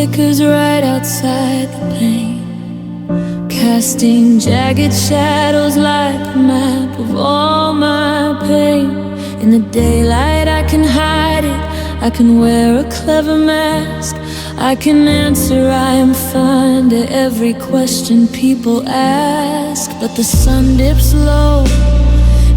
flickers right outside the pane, casting jagged shadows like a map of all my pain. In the daylight I can hide it, I can wear a clever mask, I can answer I am fine to every question people ask. But the sun dips low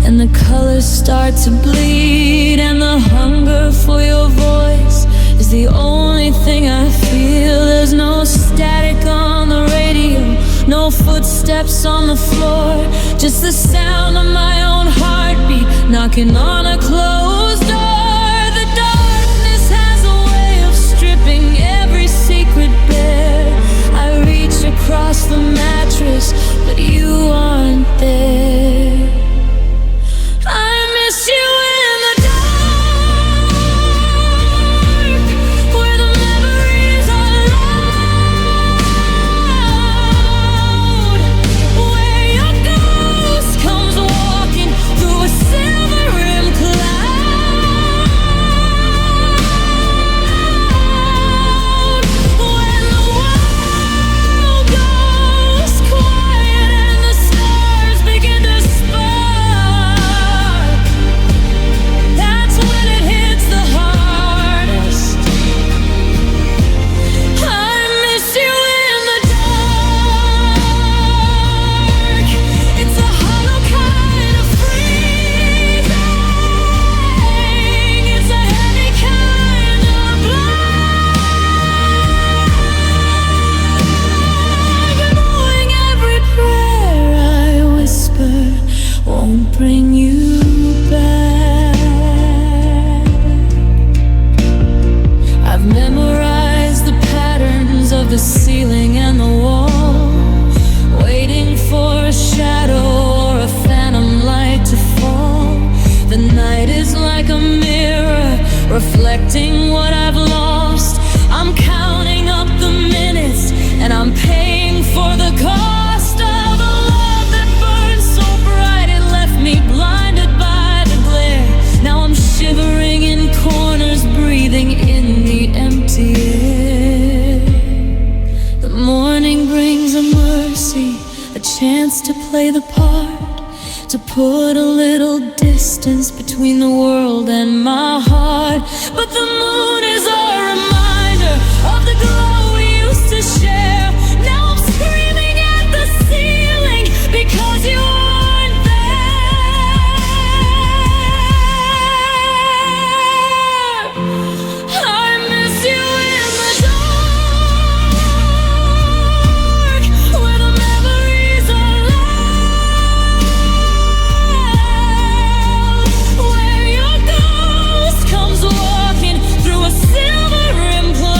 and the colors start to bleed, and the hunger for your voice is the only thing I feel. There's no static on the radio, no footsteps on the floor, just the sound of my own heartbeat knocking on a closed door. The darkness has a way of stripping every secret bare. I reach across the mattress, but you aren't there. I miss you in the dark, where the memories are loud, where your ghost comes walking through a silver rimmed cloud. When the world goes quiet and the stars begin to spark, that's when it hits the hardest. I miss you in the dark. It's a hollow kind of freezing. It's a heavy kind of blind. Knowing every prayer I whisper won't bring you back. I've memorized the patterns of the ceiling and the wall, waiting for a shadow or a phantom light to fall. The night is like a mirror reflecting what I've lost. I'm counting up the minutes and I'm paying for the cost of a love that burned so bright it left me blinded by the glare. Now I'm shivering in corners, breathing in the empty air. The morning brings a mercy, a chance to play the part, to put a little distance between the world and my heart. But the moon is a reminder of the glow we used to share. Now I'm screaming at the ceiling because you aren't there. I miss you in the dark, where the memories are loud, where your ghost comes walking through a silver rimmed cloud.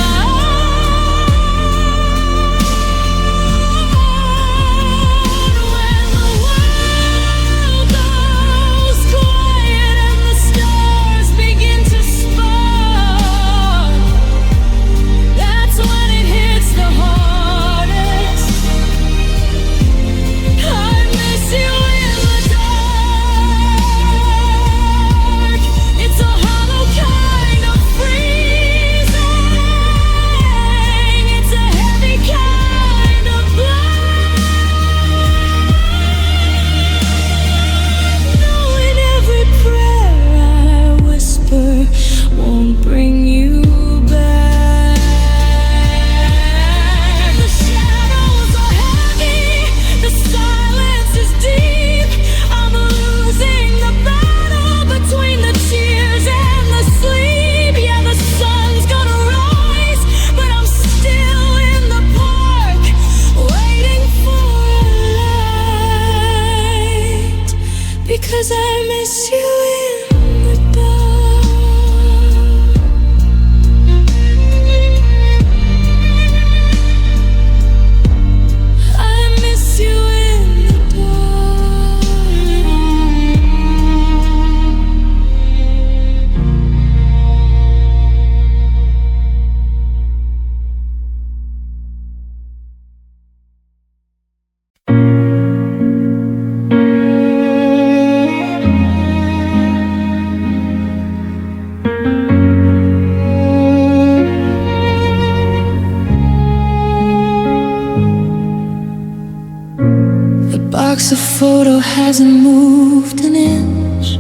box of photo hasn't moved an inch,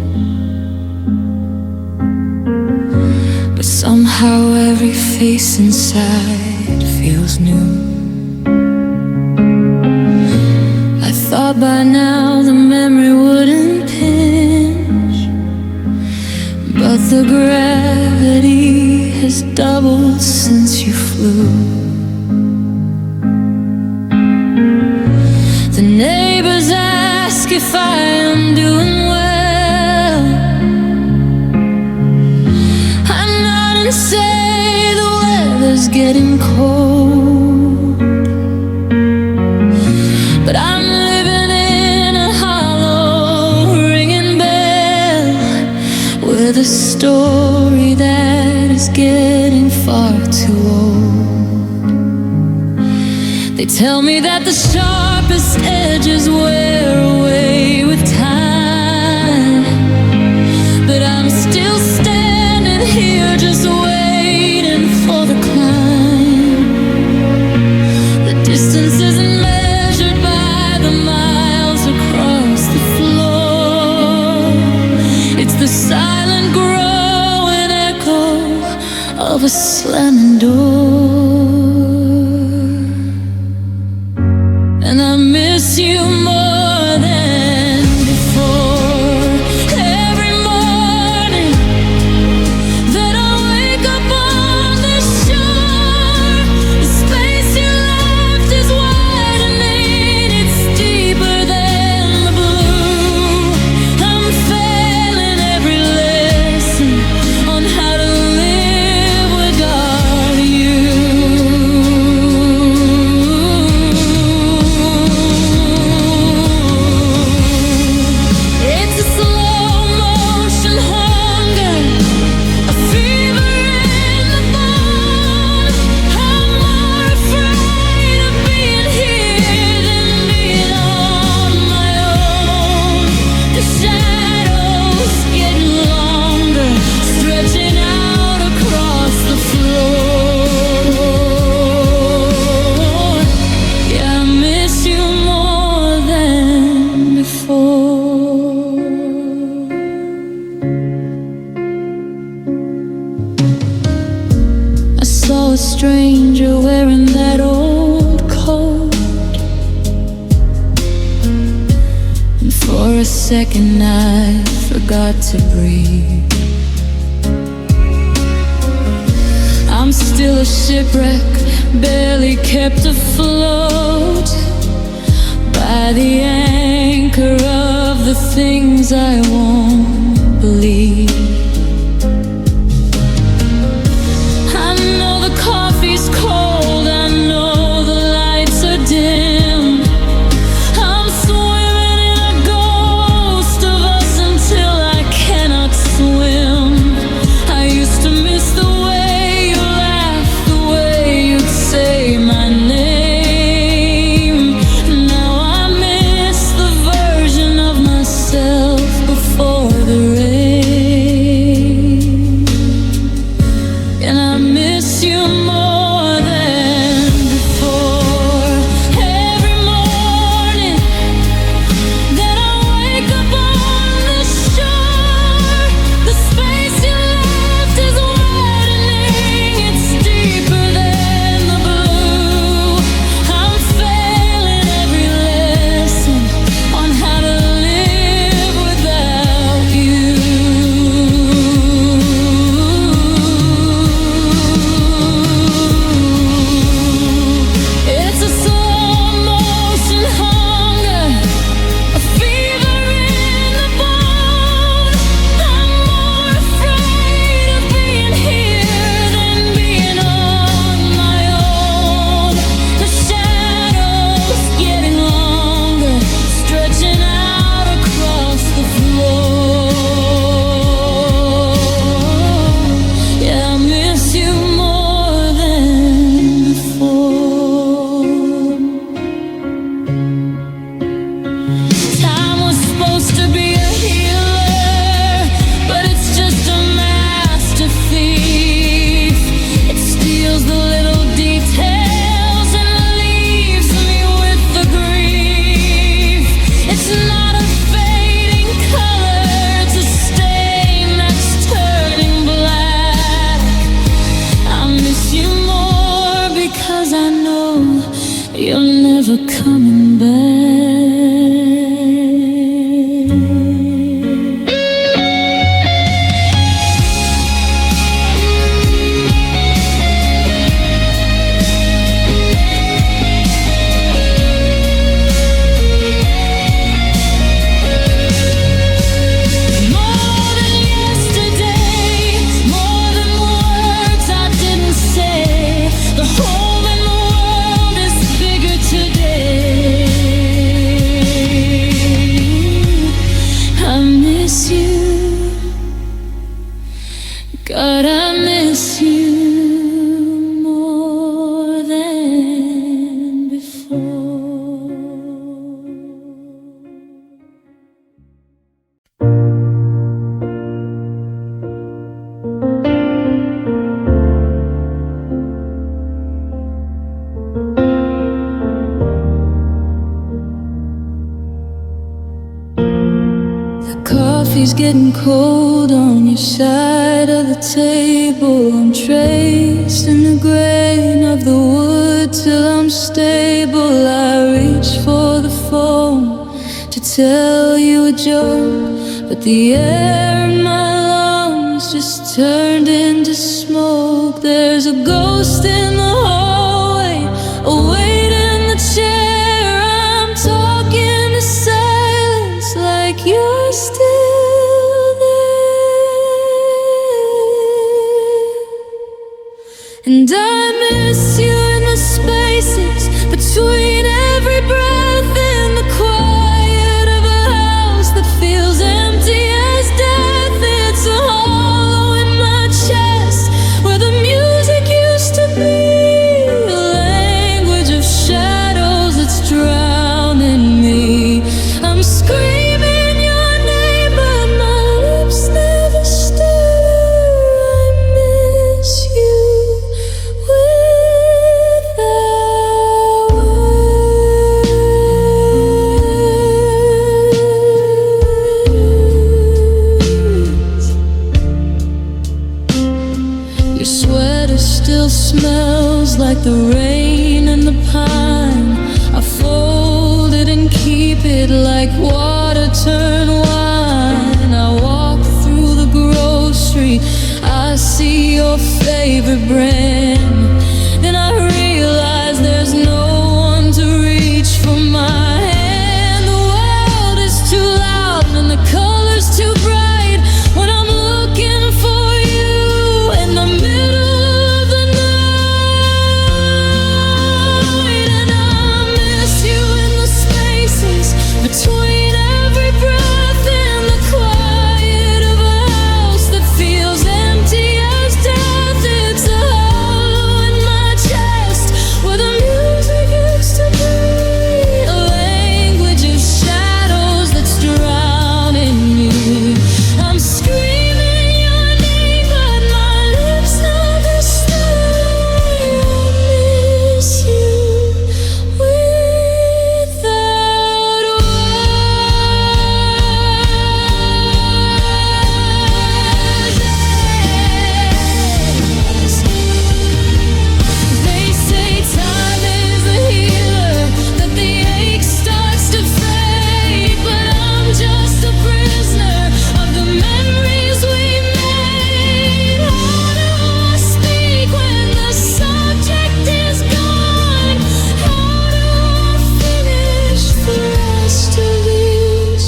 but somehow every face inside feels new. I thought by now the memory wouldn't pinch, but the gravity has doubled since you flew. The neighbors ask if I am doing well. I nod and say the weather's getting cold, but I'm living in a hollow ringing bell with a story that is getting far too old. They tell me that the sharpest edges wear away with time, but I'm still standing here just waiting for the climb. The distance isn't measured by the miles across the floor. It's the silent growing echo of a slamming door. And I miss you more than before. Every morning that I wake up on the shore, the space you left is widening, it's deeper than the blue. I'm failing every lesson on how to live without you. It's a slow motion hunger, a fever in the bone. I'm more afraid of being here than being on my own. The shadows getting longer, stretching out across the floor. Yeah, I miss you more than before. I saw a stranger wearing that old coat, and for a second I forgot to breathe. I'm still a shipwreck, barely kept afloat by the anchor of the things I won't believe. I know the coffee's cold, I know the lights are dim. I'm swimming in a ghost of us until I cannot swim. I used to miss the way you laughed, the way you'd say my name. Now I miss the version of myself before. coffee's getting cold on your side of the table. I'm tracing the grain of the wood till I'm stable. I reach for the phone to tell you a joke, but the air in my lungs just turned into smoke. There's a ghost in the hallway, a weight in the chair. I'm talking to silence like you're still there. And I miss you in the spaces between every breath, in the quiet of a house that feels empty as death. It's a hollow in my chest where the music used to be, a language of shadows that's drowning me. I'm screaming your name, but my lips never stir. I miss you without words. Your sweater still smells like the rain and the pine. I fold it and keep it like water turn wine. I walk through the grocery, I see your favorite brand. Then I realize there's no one to reach for my hand. The world is too loud and the colors too bright when I'm looking for you in the middle of the night. And I miss you in the spaces between every breath, in the quiet of a house that feels empty as death. It's a hollow in my chest where the music used to be, a language of shadows that's drowning me. I'm screaming your name, but my lips never stir. I miss you without words. They say time is a healer, that the ache starts to fade, but I'm just a prisoner of the memories we made. How do I speak when the subject is gone? How do I finish the rest of this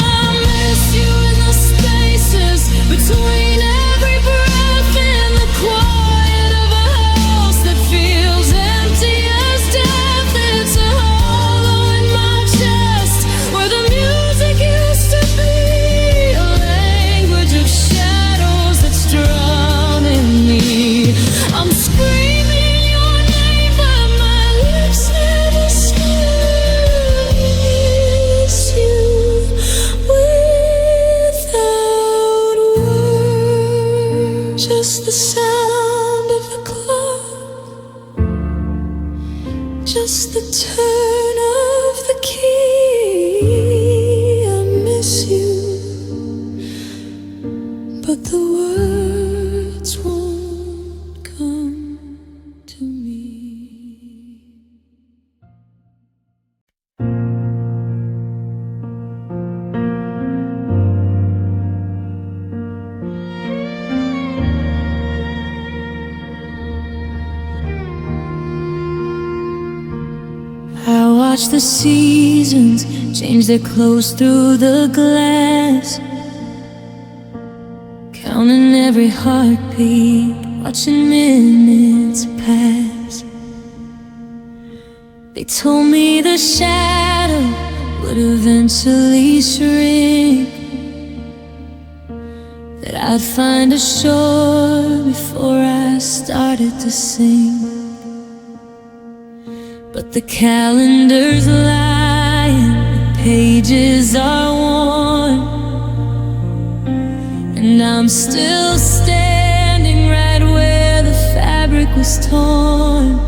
I miss you in the spaces between every breath, in the quiet of a house that feels empty as death. It's a hollow in my chest where the music used to be, a language of shadows that's drowning me. I'm screaming your name, but my lips never stir. Miss you without words. Just the sound of the clock, just the turn of the key. I miss you, but the words won't come to me. I watch the seasons change their clothes through the glass, counting every heartbeat, watching minutes pass. They told me the shadow would eventually shrink, that I'd find a shore before I started to sing. But the calendar's lying, the pages are worn, and I'm still standing right where the fabric was torn.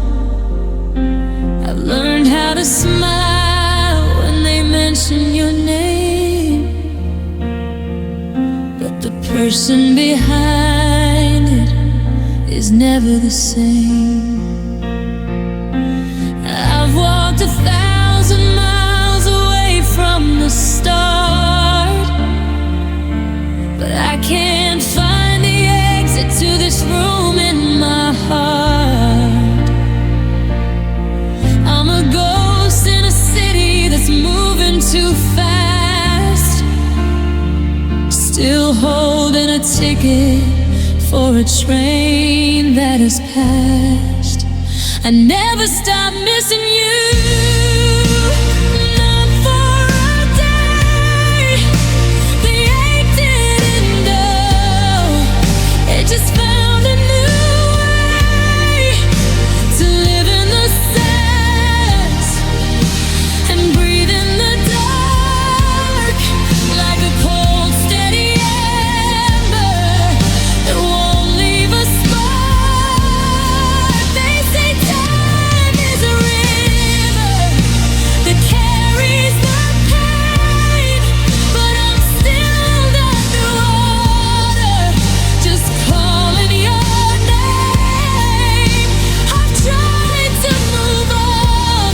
I've learned how to smile when they mention your name, but the person behind it is never the same. I've walked 1,000 miles away from the start, but I can't find the exit to this room in my heart. I'm a ghost in a city that's moving too fast, still holding a ticket for a train that has passed. I never stop missing you, not for a day. The ache didn't go, it just found a new way to live in the silence and breathe in the dark, like a cold, steady ember that won't leave a spark. They say time is a river that carries the pain, but I'm still underwater, just calling your name. I've tried to move on,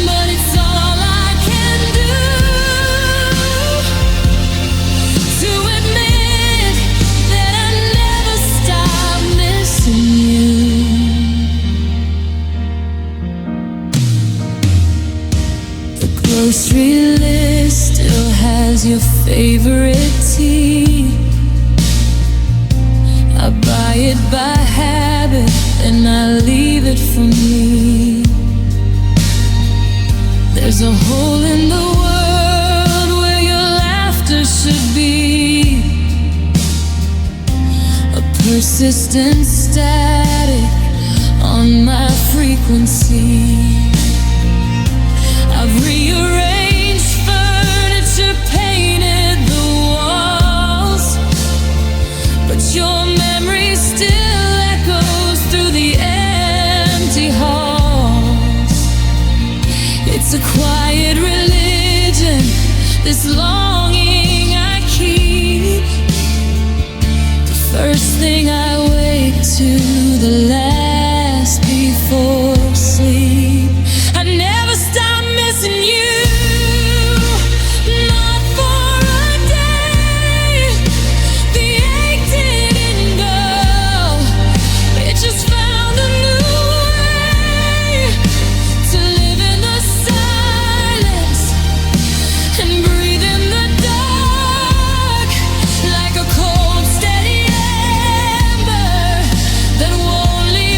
but it's all I can do, to admit that I never stop missing you. The grocery list still has your favorite tea. I buy it by habit, and I leave it for me. There's a hole in the world where your laughter should be, a persistent static on my frequency. I've rearranged furniture, painted the walls, but your memory still echoes through the empty halls. It's a quiet religion, this longing I keep. The first thing I wake to, the last before sleep. I never stop missing you, not for a day. The ache didn't go, it just found a new way to live in the silence and breathe in the dark, like a cold, steady ember that won't leave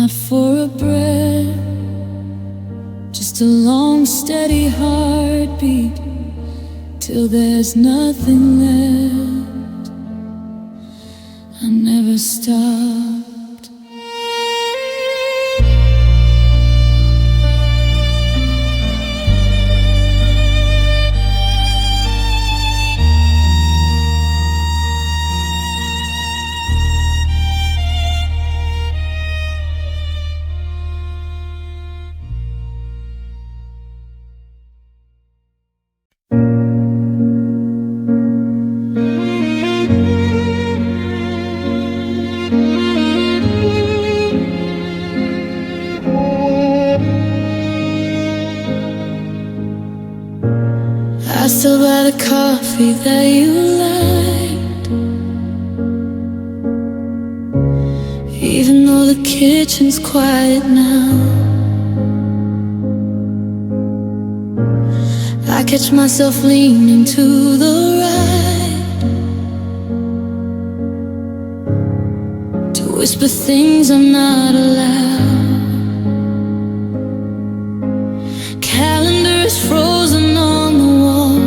not for a breath, just a long steady heartbeat till there's nothing left. I never stopped. I still buy the coffee that you liked, even though the kitchen's quiet now. I catch myself leaning to the right to whisper things I'm not allowed. Calendar is frozen on the wall,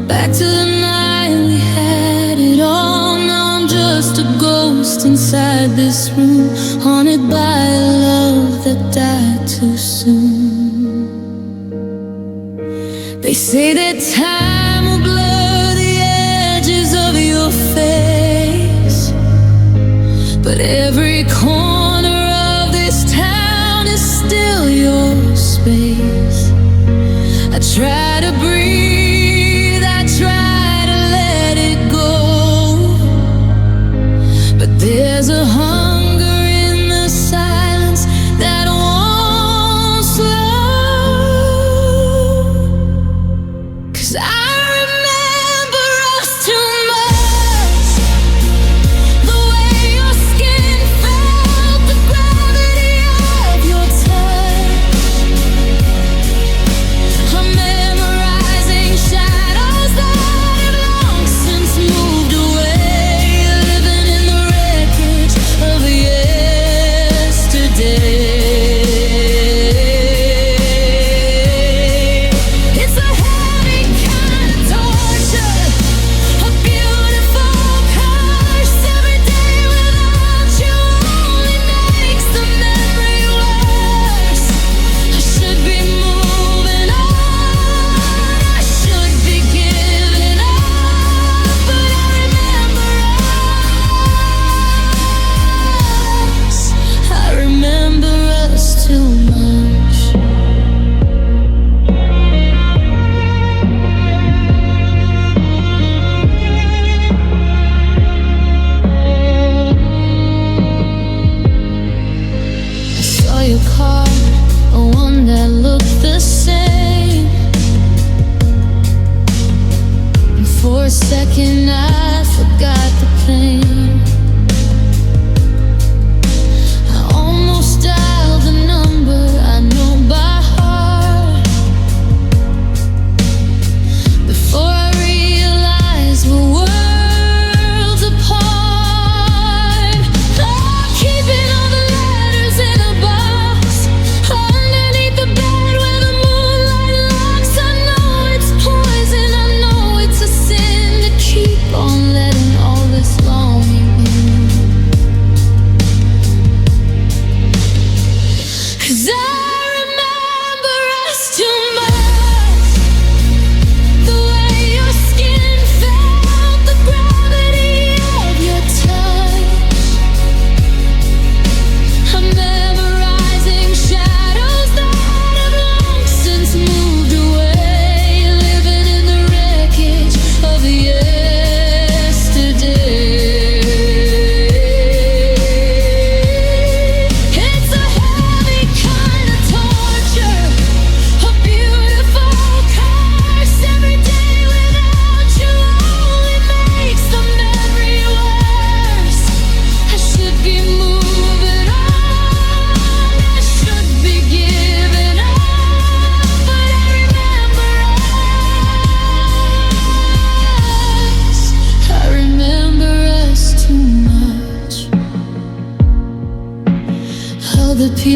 back to the night we had it all. Now I'm just a ghost inside this room, haunted by a love that died too soon. They say that time will blur the edges of your face, but every corner of this town is still your space. I try to breathe, I try to let it go, but there's a hunger in the silence that won't slow. 'Cause I remember us too much, the way your skin felt, the gravity of your touch. I'm memorizing shadows that have long since moved away, living in the wreckage of yesterday. It's a heavy kind of torture, a beautiful curse. Every day without you only makes the memory worse. I should be moving on, I should be giving up, but I remember us. I remember us too much. I saw your car, a one that looked the same, and for a second I forgot the pain. I almost dialed the number I know by heart before I realized we're worlds apart. Oh, keeping all the letters in a box underneath the bed where the moonlight locks. I know it's poison, I know it's a sin to keep on letting all this long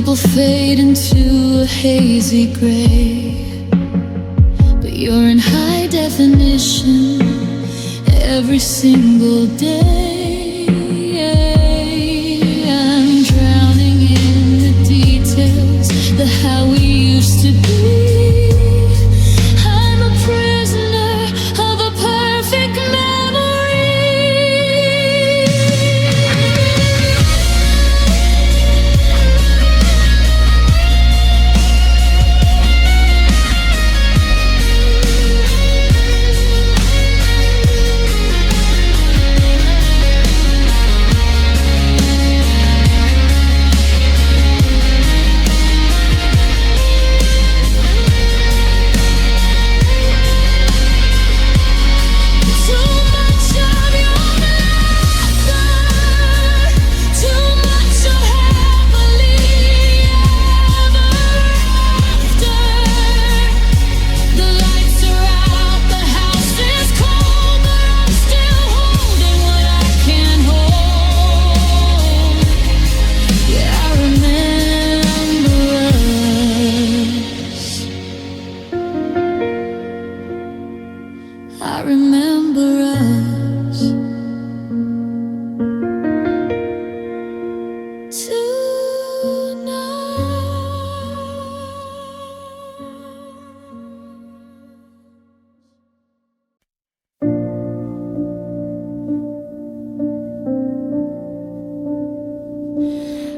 people fade into a hazy gray, but you're in high definition every single day. I'm drowning in the details, the how we used to be. I'm a prisoner of a perfect memory. I remember us tonight.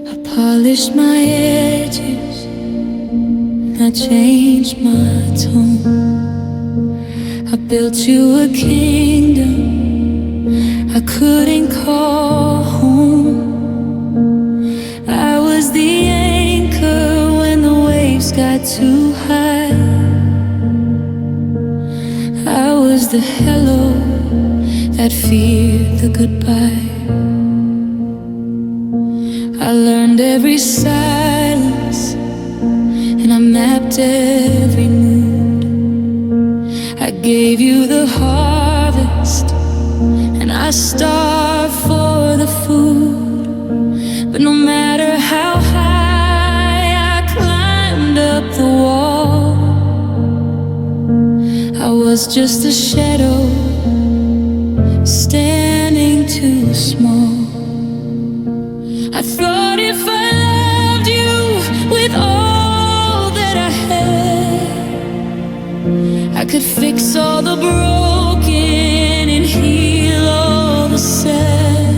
I polished my edges, I changed my tone. I built you a kingdom I couldn't call home. I was the anchor when the waves got too high. I was the hello that feared the goodbye. I learned every silence and I mapped every mood. I gave you the harvest and I starved for the food. But no matter how high I climbed up the wall, I was just a shadow standing too small. I thought if I loved you with all that I had, I could fix all the broken and heal all the sad.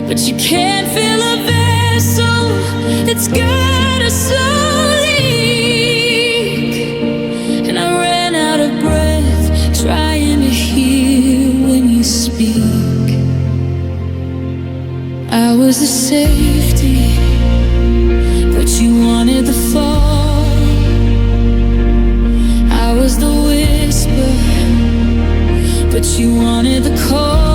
But you can't fill a vessel that's got a soul leak. And I ran out of breath trying to hear when you speak. I was the safety, but you wanted the fall. I was the whisper, but you wanted the call.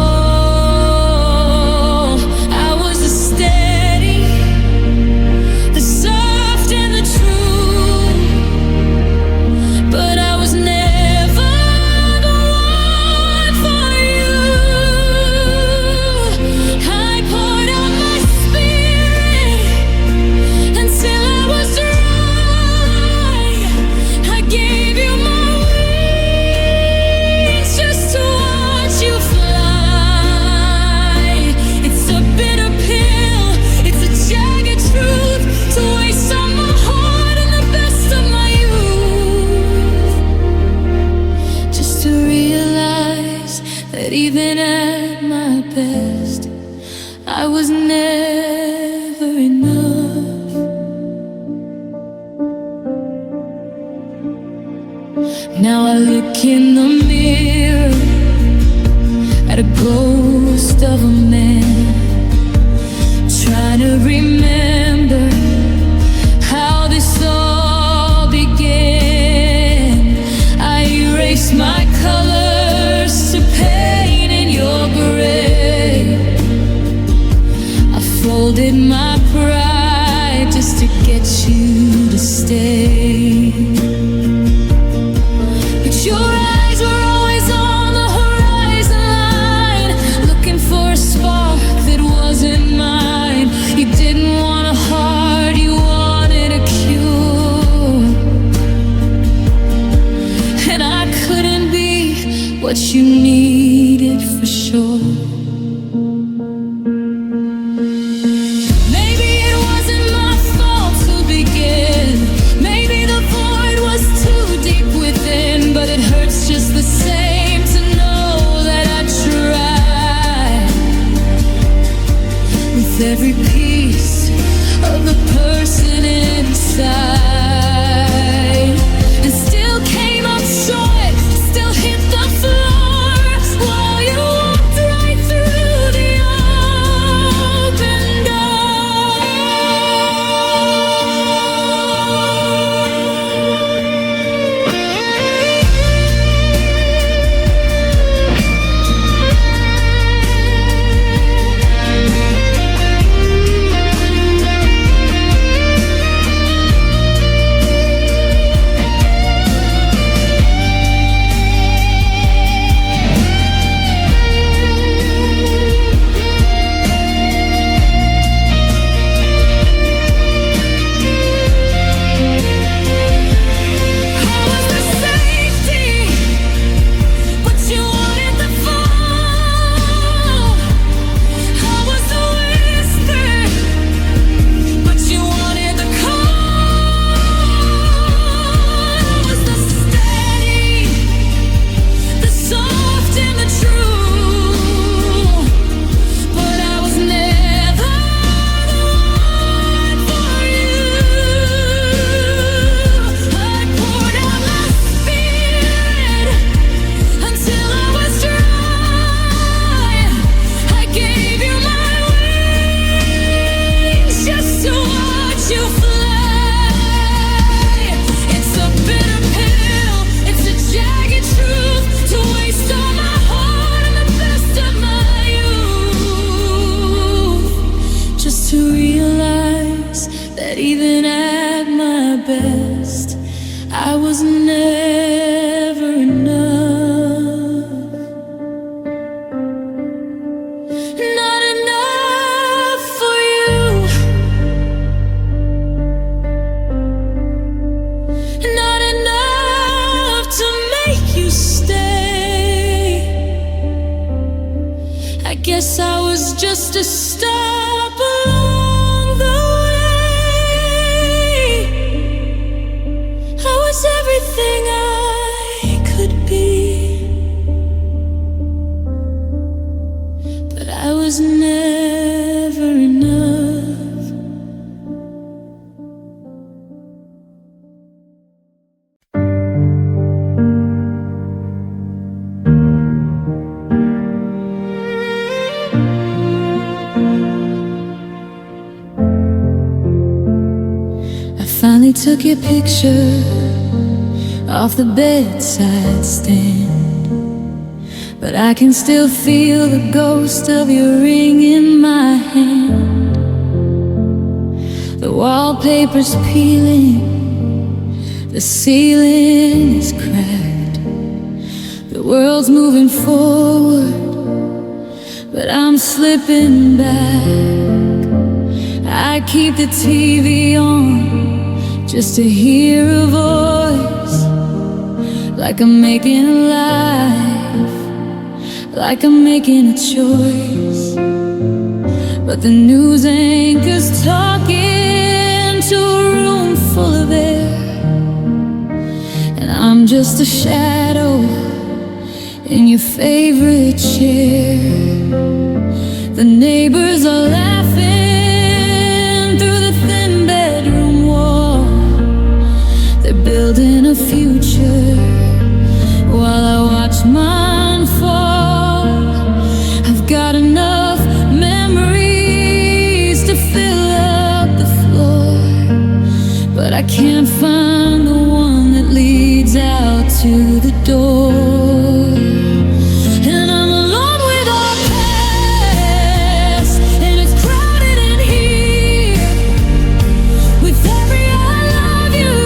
I was the steady, the soft and the true, but I was never the one for you. I poured out my spirit until I was dry. I gave you my wings just to watch you fly. It's a bitter pill, it's a jagged truth to waste on my heart and the best of my youth. Just to realize that even at my best, I was never enough. Now I look in the mirror at a ghost of a man, trying to remember how this all began. I erased my colors to paint in your grave. I folded my pride just to get you to stay. But your eyes were always on the horizon line, looking for a spark that wasn't mine. You didn't want what you needed for sure. Maybe it wasn't my fault to begin. Maybe the void was too deep within, but it hurts just the same to know that I tried. With every piece of the person inside, and still came up short, still hit the floor, while you walked right through the open door. I was never enough. Not enough for you. Not enough to make you stay. I guess I was just a stop along the way. I was everything I could be, but I was never enough. I finally took your picture off the bedside stand, but I can still feel the ghost of your ring in my hand. The wallpaper's peeling, the ceiling is cracked, the world's moving forward, but I'm slipping back. I keep the TV on just to hear a voice, like I'm making a life, like I'm making a choice. But the news anchor's talking to a room full of air, and I'm just a shadow in your favorite chair. The neighbors are laughing through the thin bedroom wall. They're building a future while I watch mine fall. I've got enough memories to fill up the floor, but I can't find the one that leads out to the door. And I'm alone with our past, and it's crowded in here with every I love you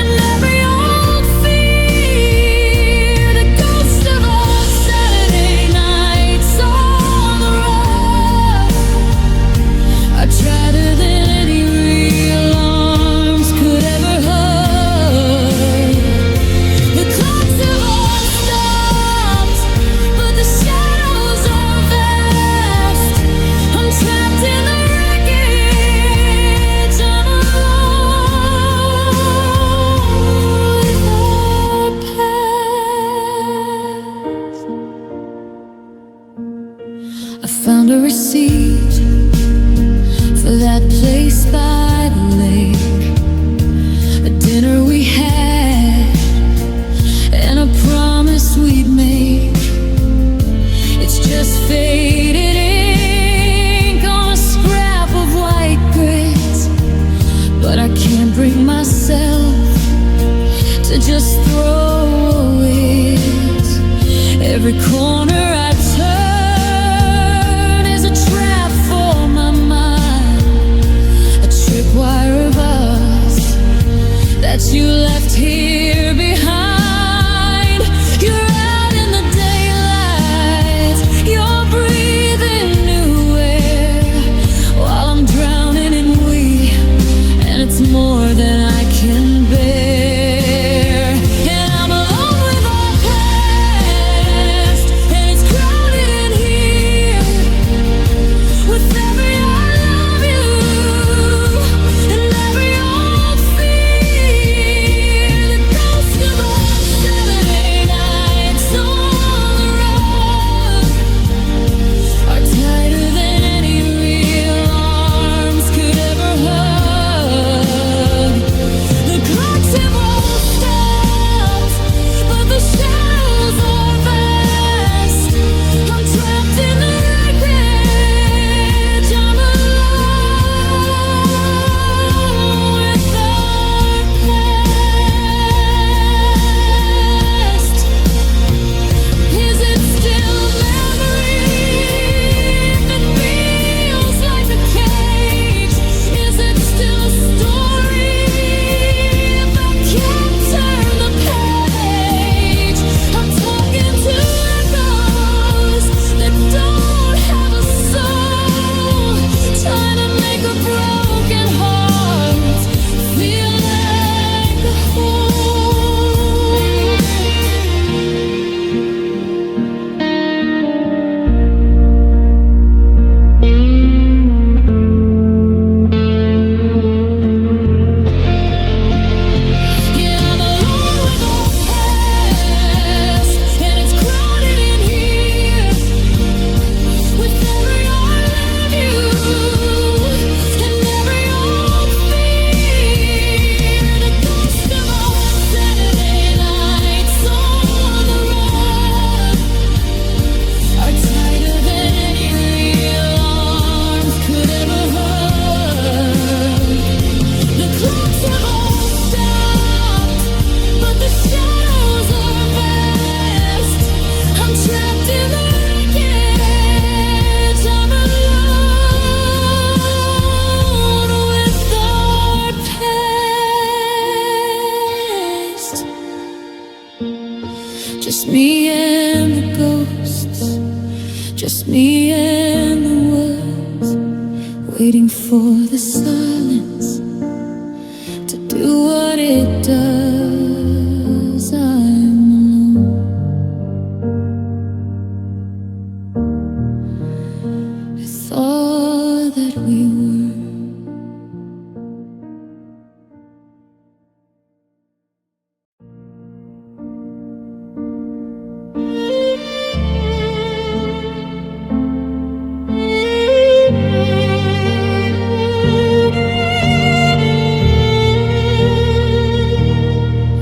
and every old fear. The ghost of old Saturday nights on the road are tighter than any real arms could ever hug. a receipt for that place by the lake, a dinner we had and a promise we'd made. It's just faded ink on a scrap of white grit, but I can't bring myself to just throw it. Every corner I turn is a trap for my mind, a tripwire of us that you left here behind. You're out in the daylight, you're breathing new air, while I'm drowning in we, and it's more than I can bear. And I'm alone with our past, and it's crowded in here with every I love you and every old fear. The ghost of our Saturday nights on the road are tighter than any real arms could ever hug. The clocks have all stopped, but the shadows are vast. I'm trapped in the wreckage. I'm alone with our past. Is it still memory that feels like a cage? Is it still a story if I can't turn the page? I'm talking to echoes that don't have a soul, trying to make a broken heart feel like a Yeah, I'm alone with our past, and it's crowded in here with every I love you and every old fear. The ghost of our Saturday nights on the road are tighter than any real arms could ever hug. The clocks have all stopped, but the shadows are vast. I'm trapped in the wreckage. I'm alone with our past. Just me and the ghosts, just me and the woods, waiting for the silence to do what it does. I'm alone. I thought that we were.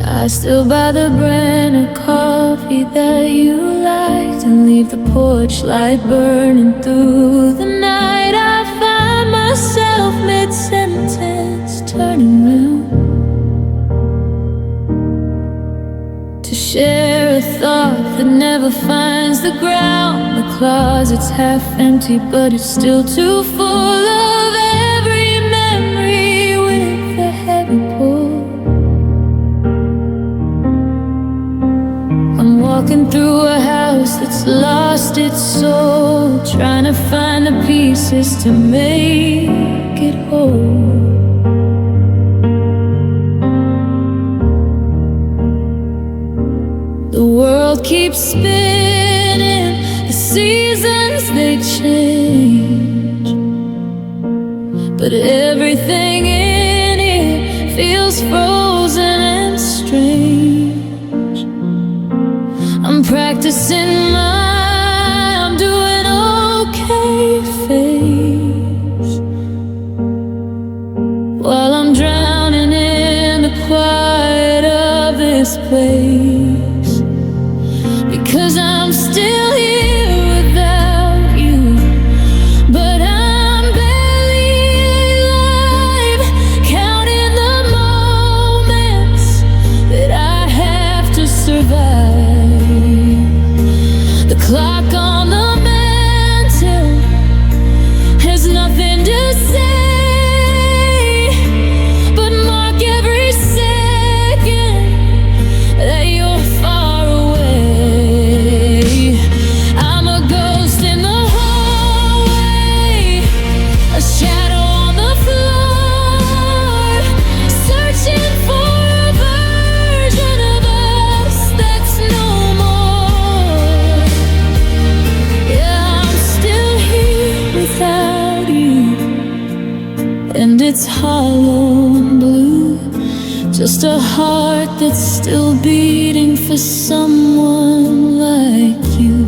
I still buy the brand of coffee that you liked and leave the porch light burning through the night. I find myself mid-sentence turning round to share a thought that never finds the ground. The closet's half empty, but it's still too full of every memory with a heavy pull. I'm walking through a house that's lost its soul, trying to find the pieces to make it whole. The world keeps spinning, the seasons they change, but everything in it feels frozen and strange. I'm practicing I'm doing okay. okay face while I'm drowning in the quiet of this place, because I'm still here without you, but I'm barely alive, counting the moments that I have to survive. The clock on the mantle has nothing to say, but mark every second that you're far away. I'm a ghost in the hallway, a shadow on the floor, searching for a version of us that's no more. Yeah, I'm still here without you, and it's hollow and blue, just a heart that's still beating for someone like you.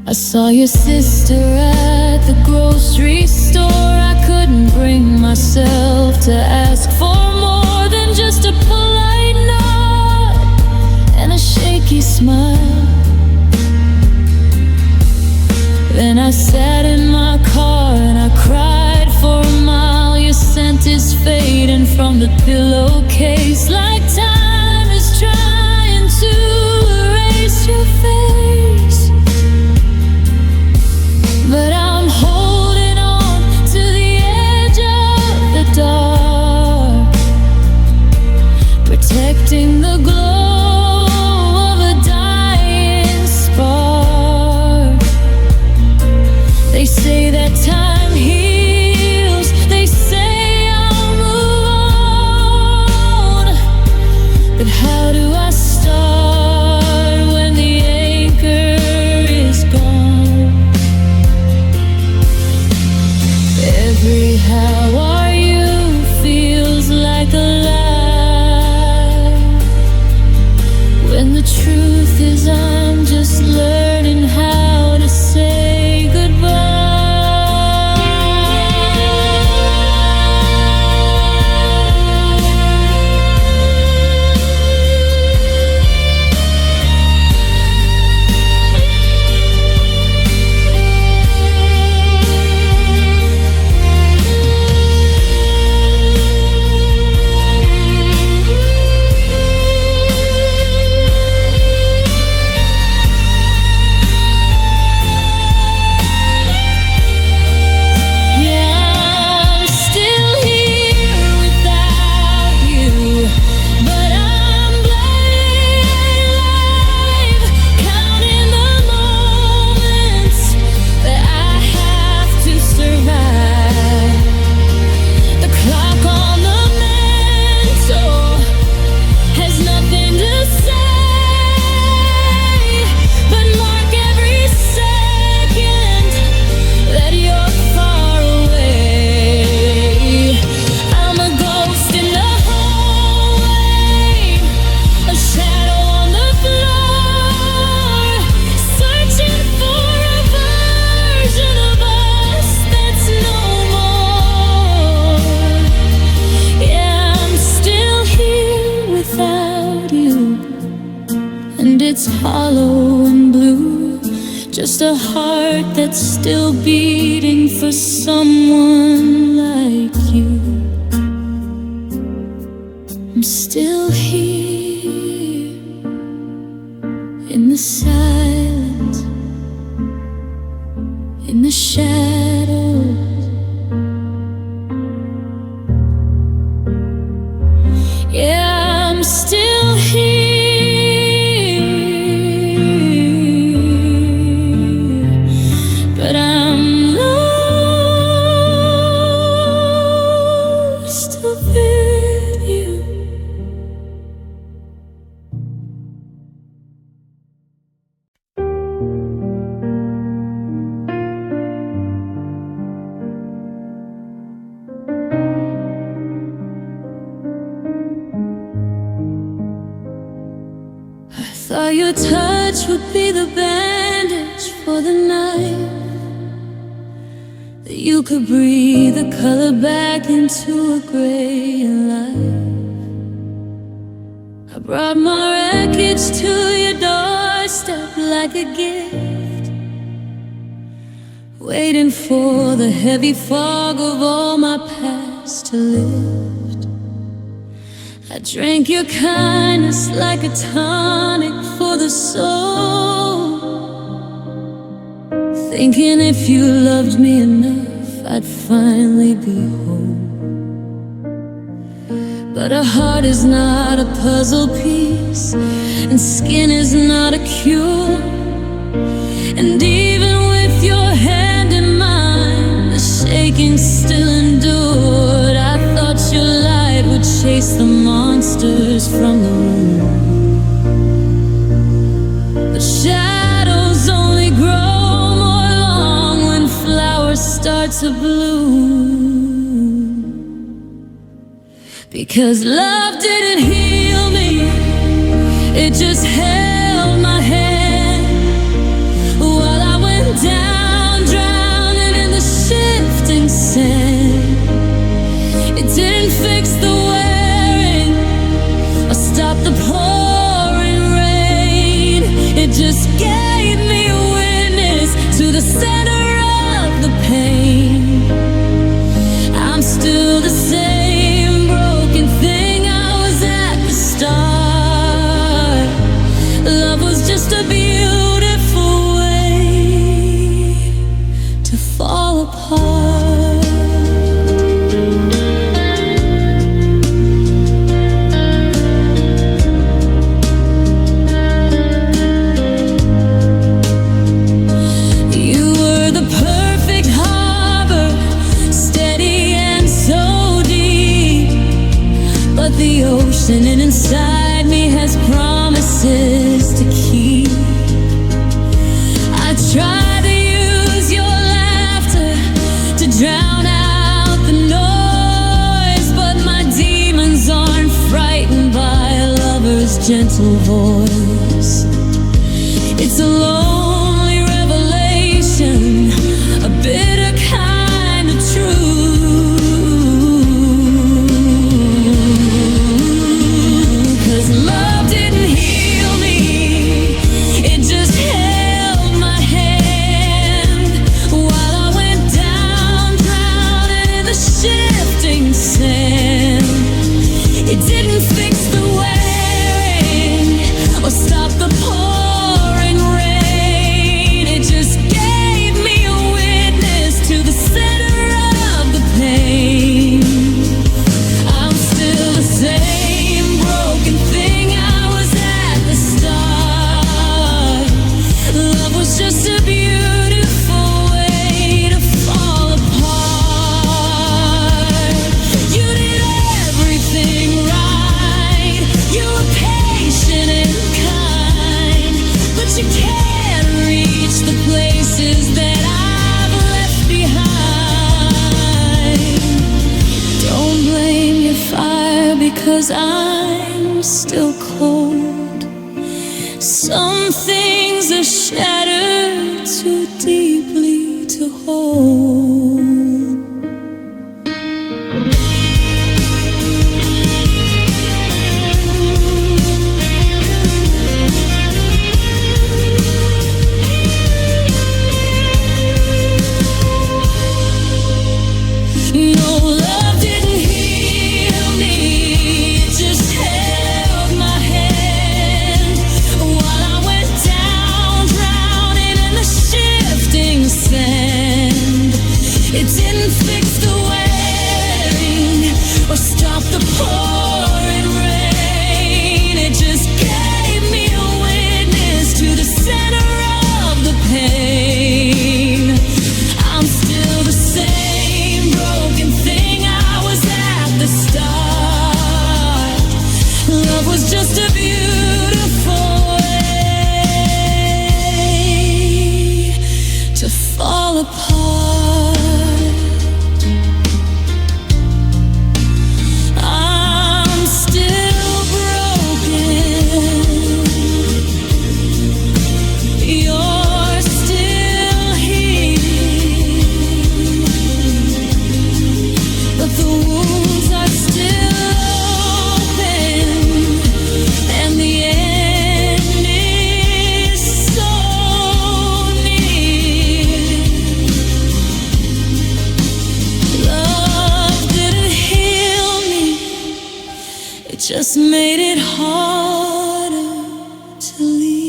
I saw your sister at the grocery store. I couldn't bring myself to ask for more than just a polite nod and a shaky smile. Then I sat in my car and I cried for a mile. Your scent is fading from the pillowcase, like time is trying to erase your face. But I'm holding on to the edge of the dark, protecting the glow of a dying spark. They say that time heals, they say I'll move on, but how do I start when the anchor is gone? Every how are you feels like a lie, when the truth is I'm just learning how to say goodbye. It's hollow and blue, just a heart that's still beating for someone like you. I'm still here in the silence, in the shadows. Yeah, I'm still here, but I'm lost with you. Thought your touch would be the bandage reach for the night, that you could breathe the color back into a gray life. I brought my wreckage to your doorstep like a gift, waiting for the heavy fog of all my past to lift. I drank your kindness like a tonic for the soul, thinking if you loved me enough I'd finally be whole. But a heart is not a puzzle piece, and skin is not a cure. And even with your hand in mine, the shaking still endured. I thought your light would chase the monsters from the room, but shadows only grow more long when flowers start to bloom. Because love didn't heal me, it just held my hand while I went down, drowning in the shifting sand. It didn't fix the wearing or stop the pouring rain. It just gave me a witness to the center of the pain. I'm still the same broken thing I was at the start. Love was just a beautiful way to fall apart. You were the perfect harbor, steady and so deep, but the ocean inside me has promises to keep. I tried to use your laughter to drown out the noise, but my demons aren't frightened by a lover's gentle voice. It's a lonely revelation, a bitter kind of truth. 'Cause love didn't heal me, it just held my hand while I went down, drowning in the shifting sand. It didn't fix the wearing or stop the pouring rain. It just gave me a witness to the center of the pain. I'm still the same broken thing I was at the start. Love was just a beautiful way to fall apart. You did everything right, you were patient and kind, but you can't reach the places that I've left behind. Don't blame your fire because I'm still cold. Some things are shattered too deeply to hold. No, love didn't heal me, it just held my hand while I went down, drowning in the shifting sand. just made it harder to leave.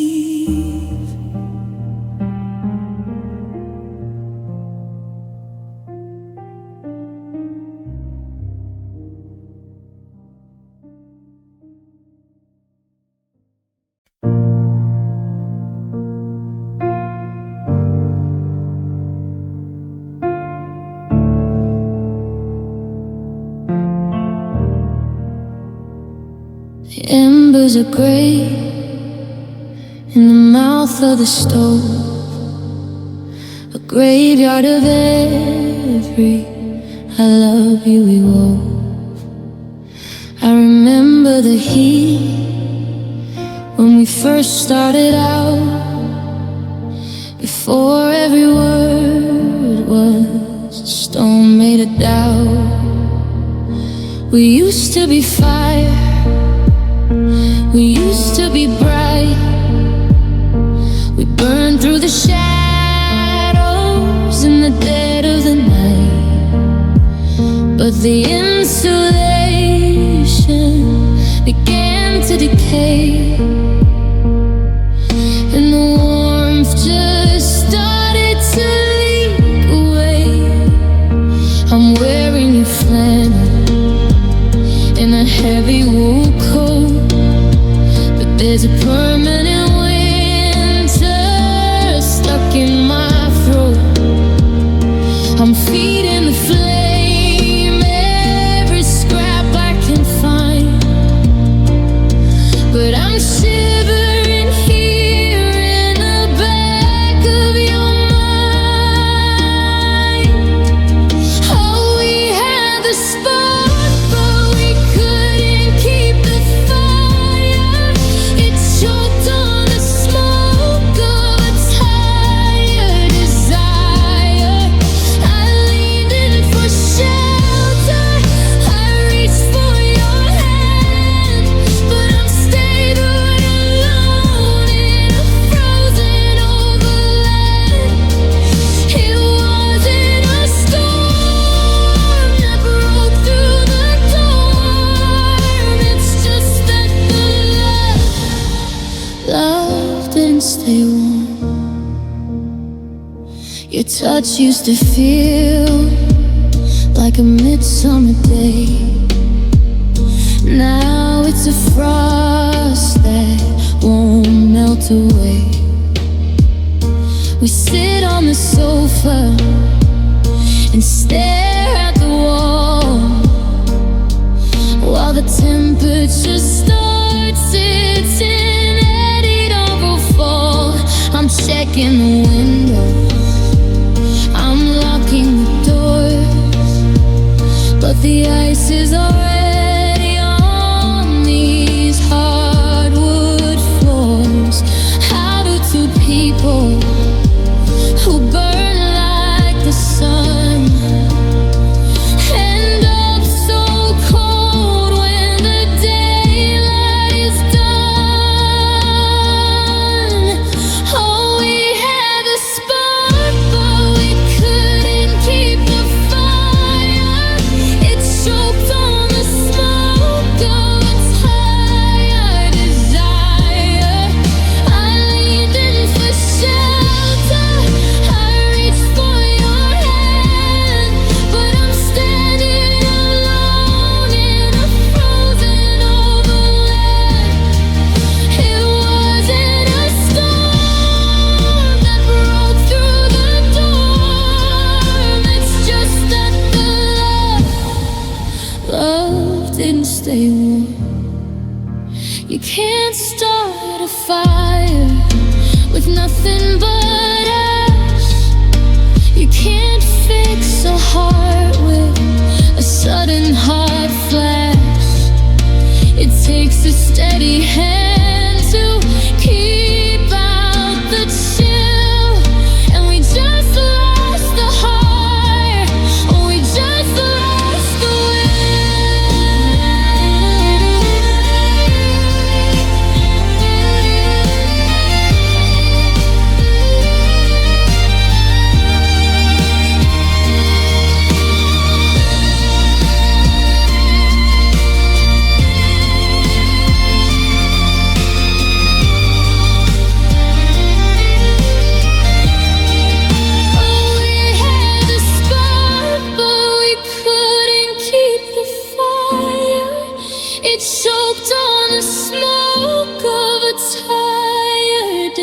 The embers are gray in the mouth of the stove, a graveyard of every I love you we wove. I remember the heat when we first started out, before every word was a stone made of doubt. We used to be fire, we used to be bright. We burned through the shadows in the dead of the night. But the insulation began to decay, and the warmth just started to leak away. I'm wearing your flannel in a heavy wool coat, there's a permanent winter stuck in my throat. I'm feeding the flame every scrap I can find, but I'm shivering here in the back of your mind. Oh, we had the spark, but we couldn't keep the fire. It choked on the smoke of a tired desire. I leaned in for shelter, I reached for your hand, but I'm stayed right alone in a frozen over land. It wasn't a storm that broke through the storm. It's just that the love didn't stay warm. Your touch used to feel like a midsummer day. Now it's a frost that won't melt away. We sit on the sofa and stare at the wall while the temperature starts its inevitable fall. I'm checking the windows, I'm locking the doors, but the ice is already on these hardwood floors. How do two people who burn like the sun end up so cold when the daylight is done? Oh, we had the spark, but we couldn't keep the fire. It choked on the smoke of a tired desire. I leaned in for shelter, I reached for your hand, but I'm standing alone in a frozen over land. It wasn't a storm that broke through the storm. It's just that the love didn't stay warm. You can't start a fire with nothing but ash. You can't fix a heart with a sudden hot flash. It takes a steady hand to keep out the chill. And we just lost the heart, we just lost the will.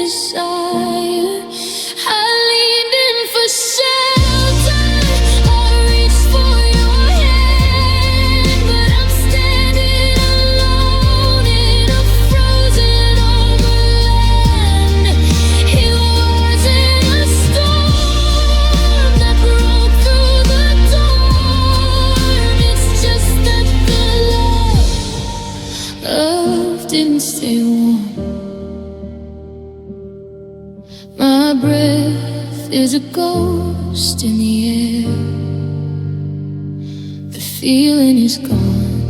desire. I leaned in for shelter, I reached for your hand, but I'm standing alone in a frozen overland. It wasn't a storm that broke through the storm. It's just that the love didn't stay warm. My breath is a ghost in the air. The feeling is gone.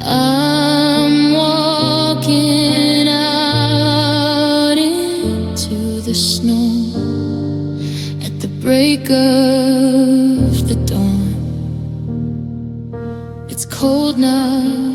I'm walking out into the snow at the break of the dawn. It's cold now.